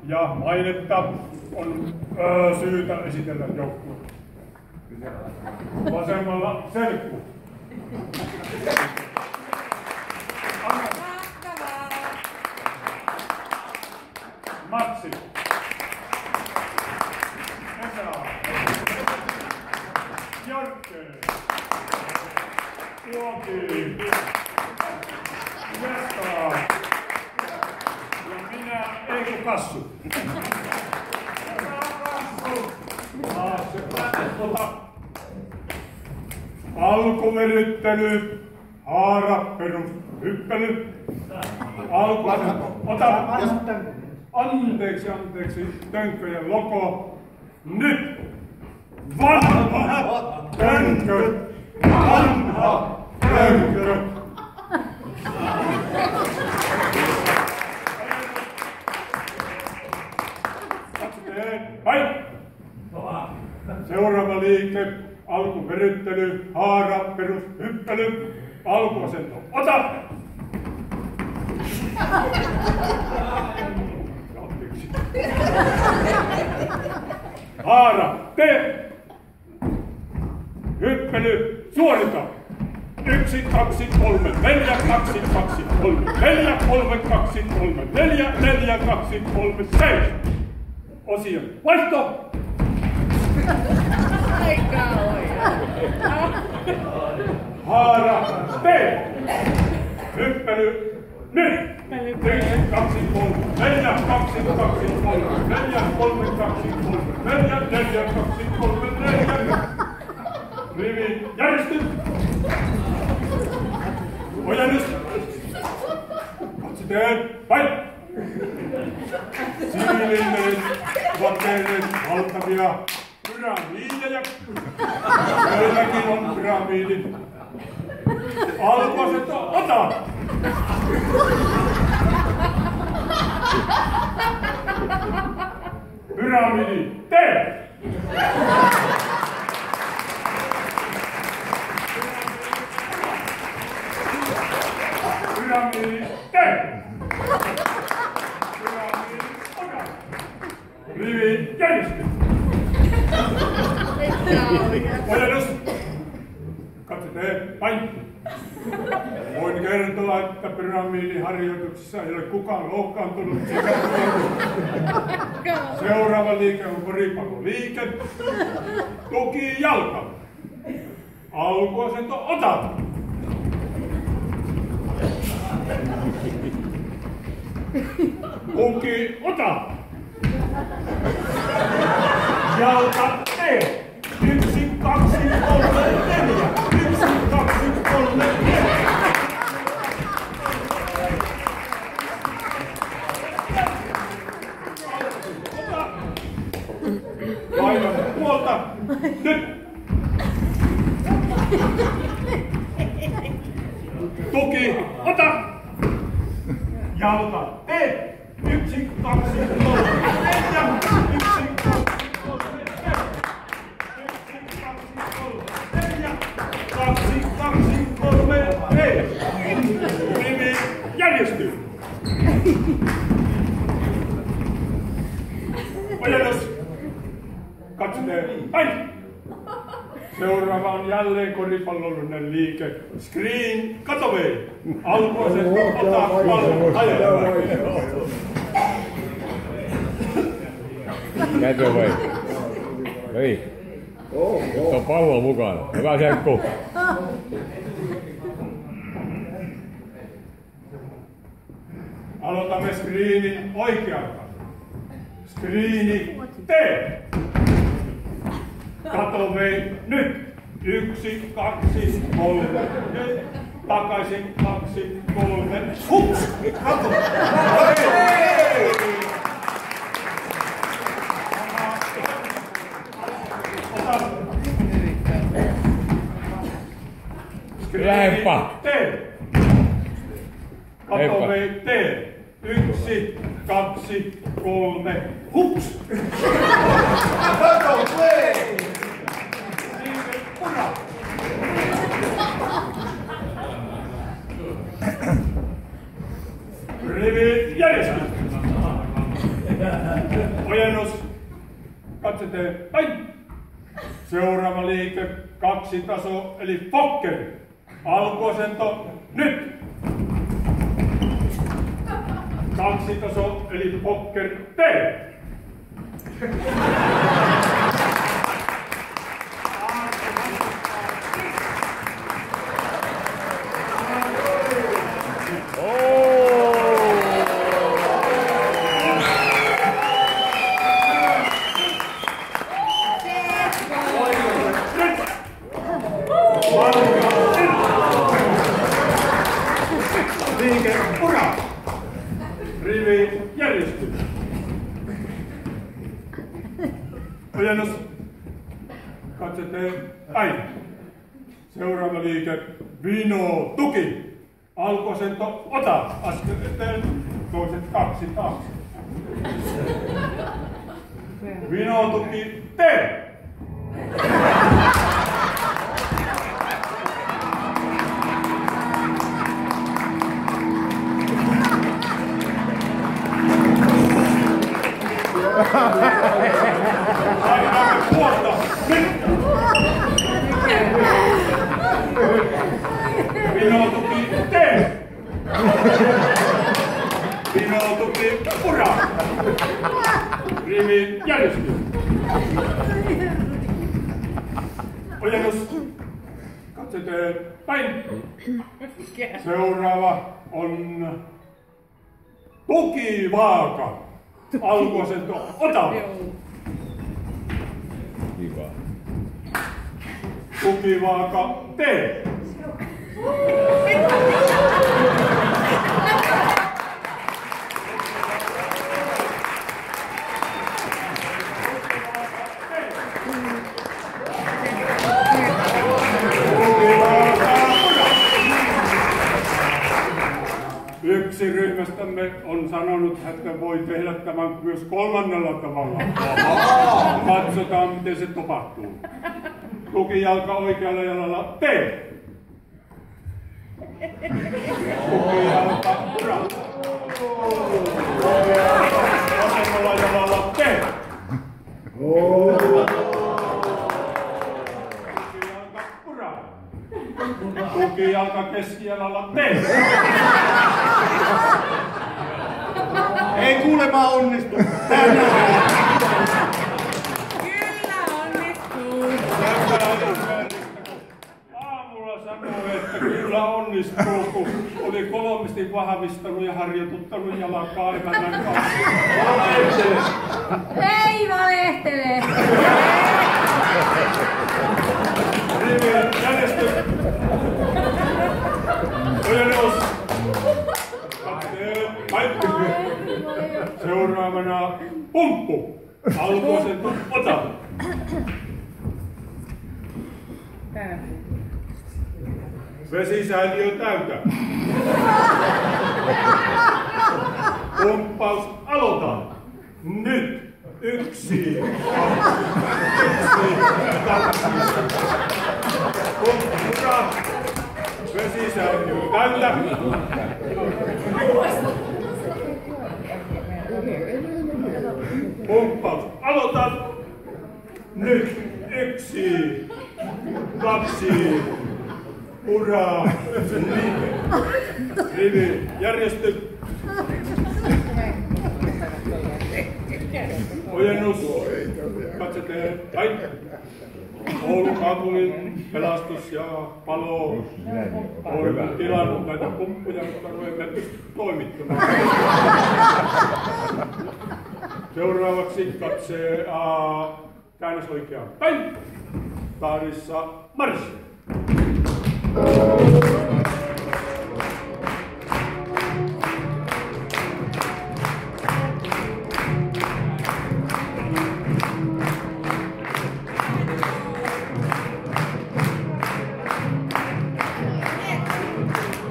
Ja mainetta on syytä esitellä joukkue. Vasemmalla Selkku. Matsi. Esa. Jorkke. Tuoki. Jesta. Ja minä Eiko Kassu. Alkuveryttely, haara, perus, hyppely. Anteeksi, Tönkköjen loko. Nyt! Vanha Tönkkö! Vanha Tönkkö! Hai! Seuraava liike. Alkuveryttely, haara, perus, hyppely. Alkuasento. Ota! Haara, tee! Hyppely, suorita! 1, 2, 3, 4, 2, 2, 3, 4, 3, 2, 3, 4, 4, 2, 3, 7. Osio, vaihto! Haara, tee! Hyppely, nyt! 1, 2, 3, 4, 2, 2, 3, 4, 3, 2, 3, 4, 4, 2, 3, 4. Rivi, järjesty! Ojennus! Katsoteen, vai! Siviilineet ovat tehneet valtavia pyramiideja. Meilläkin on pyramiidit. Alkuasento, ota! Pyramidi, tee! Pyramidi, tee! Pyramidi, ota! Rivi, järjesty! Ojennus! Katsotaan, vain! Voin kertoa, että pyramidiharjoituksessa ei ole kukaan loukkaantunut. Seuraava liike on koripalloliike. Tuki jalka. Alkuasento, ota! Tuki, ota! Jalka, tee! 1, 2, 3, 4. 1, 2, 3, 4. Laivan puolta. Nyt. Tuki, ota. Jalka, tee. 1, 2, 3, 4. 1, 2, 3, 4. 2, 2, 3, 4. Rivi, järjesty. Ojennus. Katsotaan, vai! Seuraava on jälleen koripallollinen liike. Screen, katovei! Alkuasento, ota pallon, ajella! Katovei. Hei. Nyt on pallo mukana. Hyvä Selkku. Aloitamme screenin oikealta. Screeni, tee! Katovei, nyt! 1, 2, 3, nyt! Takaisin, 2, 3, hups! Kato! Lähempää! Tee! Katovei, tee! 1, 2, 3, hups! Katovei! Puna! Rivi järjesty! Ojennus. Katse eteenpäin. Seuraava liike. Kaksitaso eli fokkeri. Alkuasento nyt. Kaksitaso eli fokkeri tee. Liike, ura! Rivi, järjestys. Ojennus. Katse eteenpäin. Seuraava liike, vino, tuki. Alkuasento, ota. Askel eteen, toiset kaksi taakse. Vino, tuki, tee. Aina puolta, nyt! Vinotuki, tee! Vinotuki, ura! Rivi, järjestys! Ojennus, katse eteenpäin. Seuraava on tukivaaka. Alkuasento, ota! Kiva. Tukivaaka, tee! Yksi ryhmästämme on sanonut, että voi tehdä tämän myös kolmannella tavalla. Katsotaan, miten se tapahtuu. Tukijalka oikealla jalalla, tee! Tukijalka, ura! Tukijalka vasemmalla jalalla, tee! Tukijalka, ura! Tukijalka keskijalalla, tee! Ei kuulemma onnistu tänään. Kyllä onnistuu. Aamulla sanoi, että kyllä onnistuu, kun oli kolmesti vahvistanut ja harjoituttanut jalkaa emännän kanssa. Ei valehtele. Rivi, järjestys. Ojennus. Seuraavana pumppu. Alkuasento, ota. Vesisäiliö täytä. Pumppaus, aloita. Nyt. 1, 2, 3. Vesisäiliö täytä. Pumppaus, aloita. Nyt. 1, 2. Ura! Rivi, järjesty! Ojennus! Katse eteenpäin! Oulun kaupungin pelastus ja palo on tilannut näitä pumppuja, mutta emme pysty toimittamaan. Seuraavaksi katse käännös oikeaan päin. Tahdissa marssi!